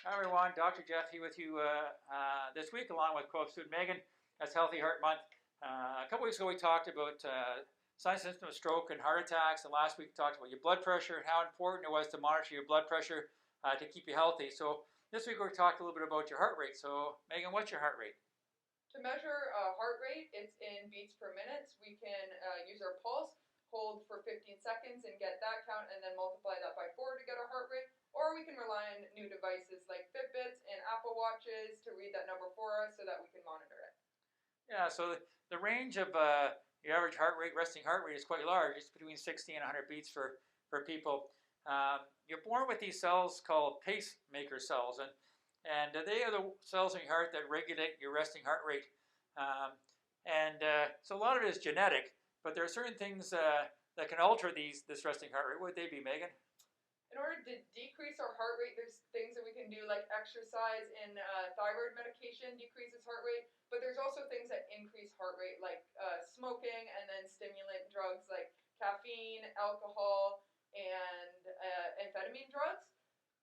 Hi everyone, Dr. Jeff here with you this week along with co-op student Megan. That's Healthy Heart Month. A couple weeks ago we talked about signs and symptoms of stroke and heart attacks, and last week we talked about your blood pressure and how important it was to monitor your blood pressure to keep you healthy. So this week we talked a little bit about your heart rate. So Megan, what's your heart rate? To measure heart rate, it's in beats per minute. We can use our pulse, hold for 15 seconds and get that count, and then multiply that by 4 to get our heart rate. Or we can rely on new devices like Fitbits and Apple Watches to read that number for us so that we can monitor it. Yeah, so the range of your average heart rate, resting heart rate, is quite large. It's between 60 and 100 beats for people. You're born with these cells called pacemaker cells, and they are the cells in your heart that regulate your resting heart rate. So a lot of it is genetic, but there are certain things that can alter this resting heart rate. What would they be, Megan? In order to decrease our heart rate, there's things that we can do like exercise and thyroid medication decreases heart rate, but there's also things that increase heart rate like smoking and then stimulant drugs like caffeine, alcohol, and amphetamine drugs.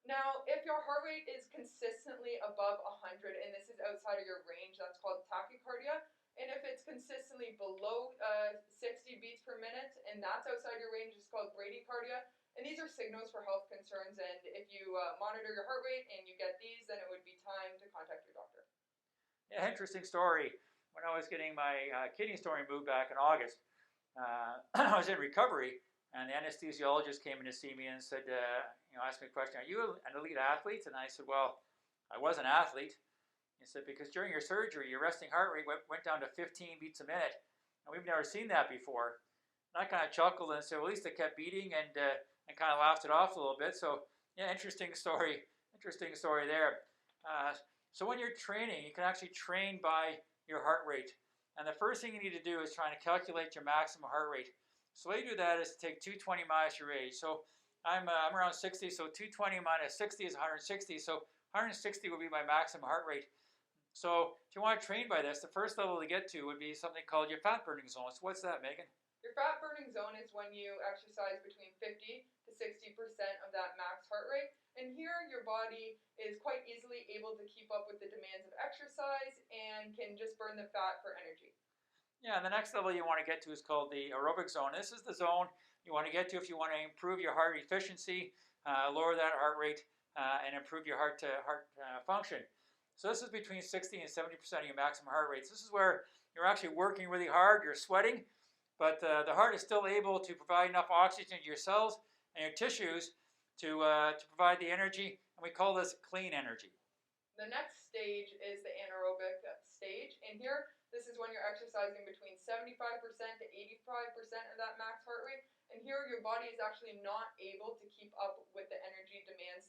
Now, if your heart rate is consistently above 100 and this is outside of your range, that's called tachycardia. And if it's consistently below 60 beats per minute and that's outside your range, it's called bradycardia. And these are signals for health concerns, and if you monitor your heart rate and you get these, then it would be time to contact your doctor. Yeah, interesting story. When I was getting my kidney stone removed back in August, I was in recovery, and the anesthesiologist came in to see me and said, asked me a question, are you an elite athlete? And I said, well, I was an athlete. He said, because during your surgery, your resting heart rate went down to 15 beats a minute, and we've never seen that before. And I kind of chuckled and said, well, at least it kept beating, and kind of laughed it off a little bit. So yeah, interesting story there. So when you're training, you can actually train by your heart rate. And the first thing you need to do is try to calculate your maximum heart rate. So the way you do that is to take 220 minus your age. So I'm around 60, so 220 minus 60 is 160. So 160 would be my maximum heart rate. So if you want to train by this, the first level to get to would be something called your fat burning zone. So what's that, Megan? Your fat burning zone is when you exercise between 50 to 60% of that max heart rate. And here your body is quite easily able to keep up with the demands of exercise and can just burn the fat for energy. Yeah, and the next level you want to get to is called the aerobic zone. This is the zone you want to get to if you want to improve your heart efficiency, lower that heart rate, and improve your heart function. So this is between 60 and 70% of your maximum heart rates. This is where you're actually working really hard, you're sweating, but the heart is still able to provide enough oxygen to your cells and your tissues to provide the energy, and we call this clean energy. The next stage is the anaerobic stage, and here, this is when you're exercising between 75% to 85% of that max heart rate, and here your body is actually not able to keep up with the energy demands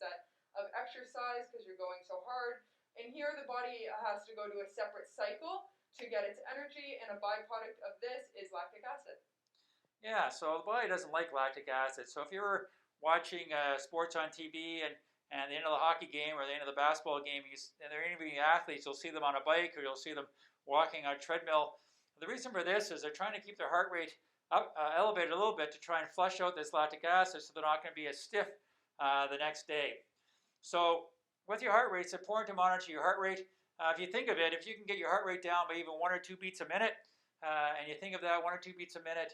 of exercise because you're going so hard, and here the body has to go to a separate cycle to get its energy, and a byproduct of this is lactic acid. Yeah, so the body doesn't like lactic acid. So if you're watching sports on TV and the end of the hockey game or the end of the basketball game, and they're interviewing athletes, you'll see them on a bike or you'll see them walking on a treadmill. The reason for this is they're trying to keep their heart rate up, elevated a little bit to try and flush out this lactic acid so they're not going to be as stiff the next day. So with your heart rate, it's important to monitor your heart rate. If you think of it, if you can get your heart rate down by even 1 or 2 beats a minute, and you think of that 1 or 2 beats a minute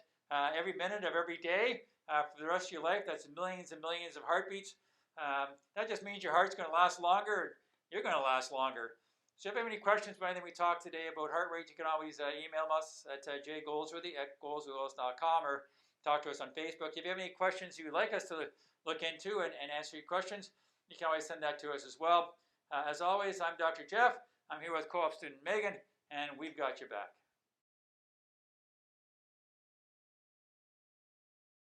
every minute of every day for the rest of your life, that's millions and millions of heartbeats. That just means your heart's going to last longer. You're going to last longer. So if you have any questions about anything we talked today about heart rate, you can always email us at jgoldsworthy@goldsworthy.com or talk to us on Facebook. If you have any questions you would like us to look into and answer your questions, you can always send that to us as well. As always, I'm Dr. Jeff. I'm here with co-op student Megan, and we've got your back.